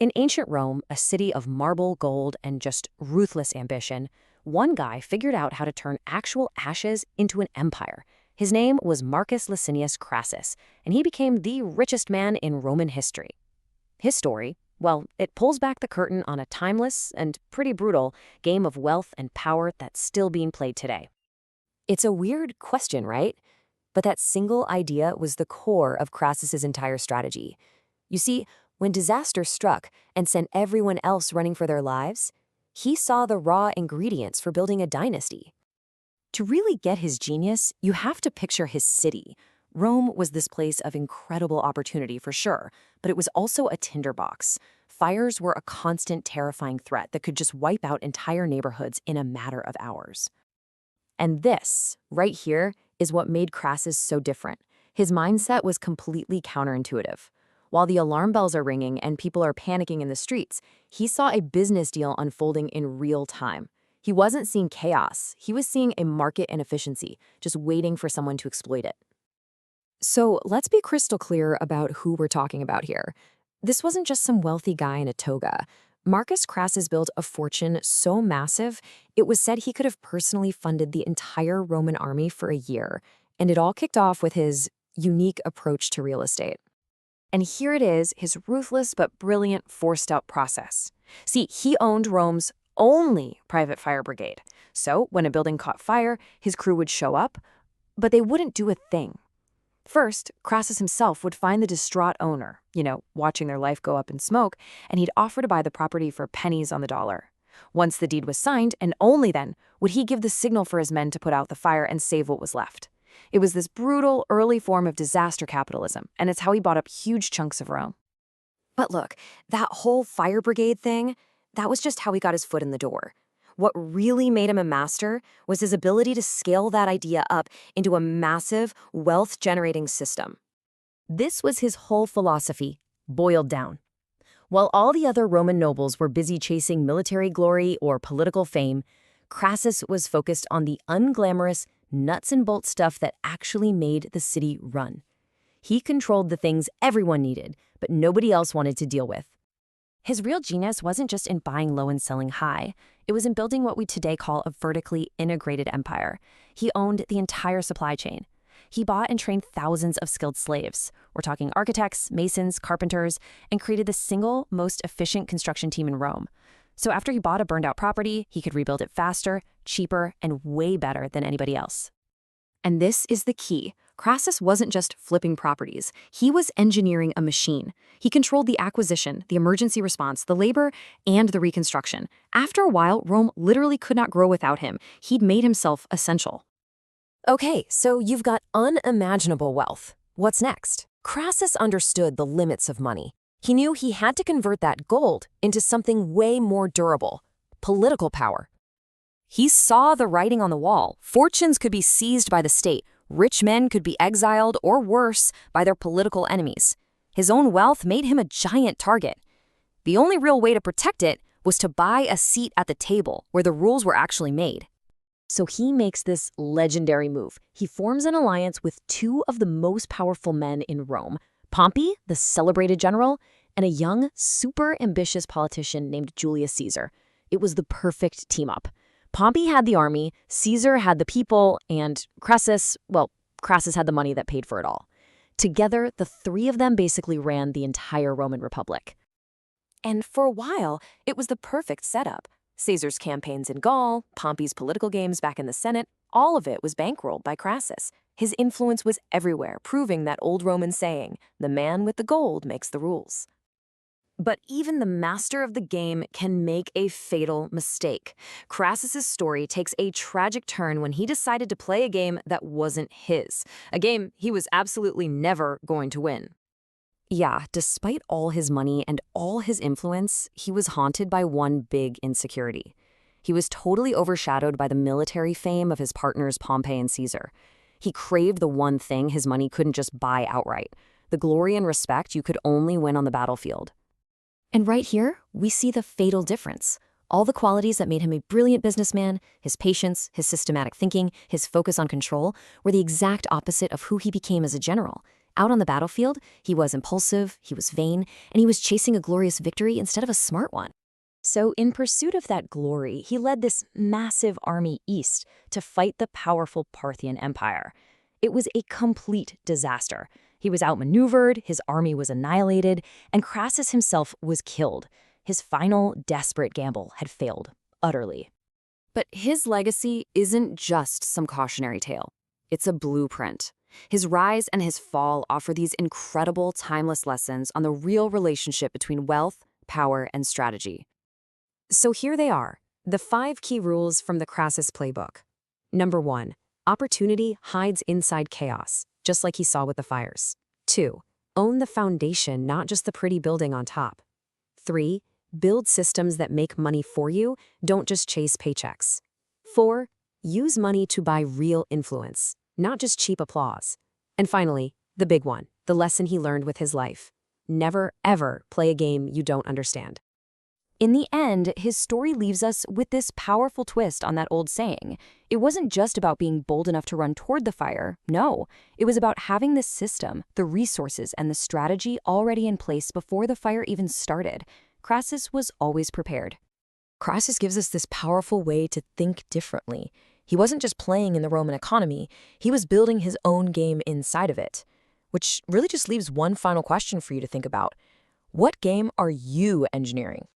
In ancient Rome, a city of marble, gold, and just ruthless ambition, one guy figured out how to turn actual ashes into an empire. His name was Marcus Licinius Crassus, and he became the richest man in Roman history. His story, well, it pulls back the curtain on a timeless and pretty brutal game of wealth and power that's still being played today. It's a weird question, right? But that single idea was the core of Crassus's entire strategy. You see, when disaster struck and sent everyone else running for their lives, he saw the raw ingredients for building a dynasty. To really get his genius, you have to picture his city. Rome was this place of incredible opportunity for sure, but it was also a tinderbox. Fires were a constant, terrifying threat that could just wipe out entire neighborhoods in a matter of hours. And this, right here, is what made Crassus so different. His mindset was completely counterintuitive. While the alarm bells are ringing and people are panicking in the streets, he saw a business deal unfolding in real time. He wasn't seeing chaos, he was seeing a market inefficiency, just waiting for someone to exploit it. So let's be crystal clear about who we're talking about here. This wasn't just some wealthy guy in a toga. Marcus Crassus built a fortune so massive, it was said he could have personally funded the entire Roman army for a year. And it all kicked off with his unique approach to real estate. And here it is, his ruthless but brilliant forced-out process. See, he owned Rome's only private fire brigade. So when a building caught fire, his crew would show up, but they wouldn't do a thing. First, Crassus himself would find the distraught owner, watching their life go up in smoke, and he'd offer to buy the property for pennies on the dollar. Once the deed was signed, and only then, would he give the signal for his men to put out the fire and save what was left. It was this brutal, early form of disaster capitalism, and it's how he bought up huge chunks of Rome. But look, that whole fire brigade thing, that was just how he got his foot in the door. What really made him a master was his ability to scale that idea up into a massive, wealth-generating system. This was his whole philosophy, boiled down. While all the other Roman nobles were busy chasing military glory or political fame, Crassus was focused on the unglamorous, nuts-and-bolts stuff that actually made the city run. He controlled the things everyone needed, but nobody else wanted to deal with. His real genius wasn't just in buying low and selling high. It was in building what we today call a vertically integrated empire. He owned the entire supply chain. He bought and trained thousands of skilled slaves. We're talking architects, masons, carpenters, and created the single most efficient construction team in Rome. So after he bought a burned-out property, he could rebuild it faster, cheaper, and way better than anybody else. And this is the key. Crassus wasn't just flipping properties. He was engineering a machine. He controlled the acquisition, the emergency response, the labor, and the reconstruction. After a while, Rome literally could not grow without him. He'd made himself essential. Okay, so you've got unimaginable wealth. What's next? Crassus understood the limits of money. He knew he had to convert that gold into something way more durable: political power. He saw the writing on the wall. Fortunes could be seized by the state. Rich men could be exiled, or worse, by their political enemies. His own wealth made him a giant target. The only real way to protect it was to buy a seat at the table where the rules were actually made. So he makes this legendary move. He forms an alliance with two of the most powerful men in Rome: Pompey, the celebrated general, and a young, super ambitious politician named Julius Caesar. It was the perfect team-up. Pompey had the army, Caesar had the people, and Crassus had the money that paid for it all. Together, the three of them basically ran the entire Roman Republic. And for a while, it was the perfect setup. Caesar's campaigns in Gaul, Pompey's political games back in the Senate, all of it was bankrolled by Crassus. His influence was everywhere, proving that old Roman saying, "The man with the gold makes the rules." But even the master of the game can make a fatal mistake. Crassus's story takes a tragic turn when he decided to play a game that wasn't his, a game he was absolutely never going to win. Yeah, despite all his money and all his influence, he was haunted by one big insecurity. He was totally overshadowed by the military fame of his partners Pompey and Caesar. He craved the one thing his money couldn't just buy outright: the glory and respect you could only win on the battlefield. And right here, we see the fatal difference. All the qualities that made him a brilliant businessman, his patience, his systematic thinking, his focus on control, were the exact opposite of who he became as a general. Out on the battlefield, he was impulsive, he was vain, and he was chasing a glorious victory instead of a smart one. So, in pursuit of that glory, he led this massive army east to fight the powerful Parthian Empire. It was a complete disaster. He was outmaneuvered, his army was annihilated, and Crassus himself was killed. His final, desperate gamble had failed, utterly. But his legacy isn't just some cautionary tale. It's a blueprint. His rise and his fall offer these incredible, timeless lessons on the real relationship between wealth, power, and strategy. So here they are, the 5 key rules from the Crassus playbook. Number 1, opportunity hides inside chaos, just like he saw with the fires. 2, own the foundation, not just the pretty building on top. 3, build systems that make money for you, don't just chase paychecks. 4, use money to buy real influence, not just cheap applause. And finally, the big one, the lesson he learned with his life. Never, ever play a game you don't understand. In the end, his story leaves us with this powerful twist on that old saying. It wasn't just about being bold enough to run toward the fire. No, it was about having the system, the resources, and the strategy already in place before the fire even started. Crassus was always prepared. Crassus gives us this powerful way to think differently. He wasn't just playing in the Roman economy, he was building his own game inside of it. Which really just leaves one final question for you to think about. What game are you engineering?